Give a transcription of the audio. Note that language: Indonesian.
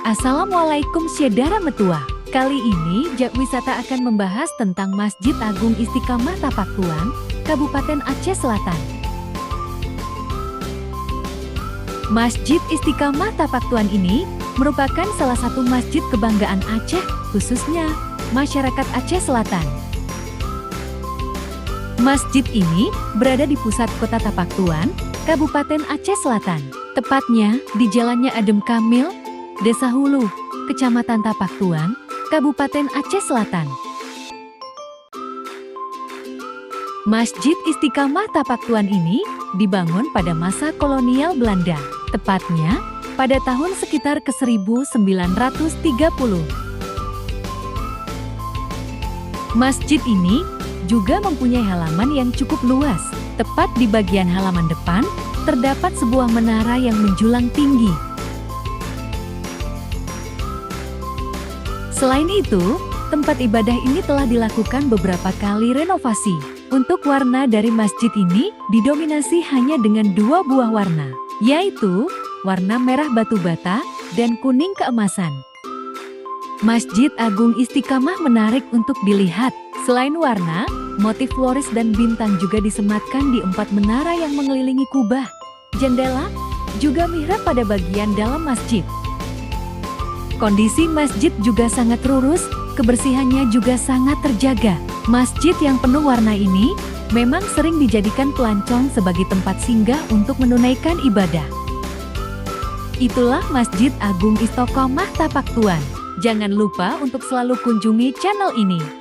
Assalamualaikum Syedara Metua. Kali ini Jak Wisata akan membahas tentang Masjid Agung Istiqamah Tapak Tuan, Kabupaten Aceh Selatan. Masjid Istiqamah Tapak Tuan ini merupakan salah satu masjid kebanggaan Aceh, khususnya masyarakat Aceh Selatan. Masjid ini berada di pusat kota Tapak Tuan, Kabupaten Aceh Selatan. Tepatnya di Jalannya Adem Kamil, Desa Hulu, Kecamatan Tapak Tuan, Kabupaten Aceh Selatan. Masjid Istiqamah Tapak Tuan ini dibangun pada masa kolonial Belanda, tepatnya pada tahun sekitar ke 1930. Masjid ini juga mempunyai halaman yang cukup luas. Tepat di bagian halaman depan, terdapat sebuah menara yang menjulang tinggi. Selain itu, tempat ibadah ini telah dilakukan beberapa kali renovasi. Untuk warna dari masjid ini didominasi hanya dengan dua buah warna, yaitu warna merah batu bata dan kuning keemasan. Masjid Agung Istiqamah menarik untuk dilihat. Selain warna, motif floris dan bintang juga disematkan di 4 menara yang mengelilingi kubah, jendela, juga mihrab pada bagian dalam masjid. Kondisi masjid juga sangat lurus, kebersihannya juga sangat terjaga. Masjid yang penuh warna ini memang sering dijadikan pelancong sebagai tempat singgah untuk menunaikan ibadah. Itulah Masjid Agung Istiqamah Tapak Tuan. Jangan lupa untuk selalu kunjungi channel ini.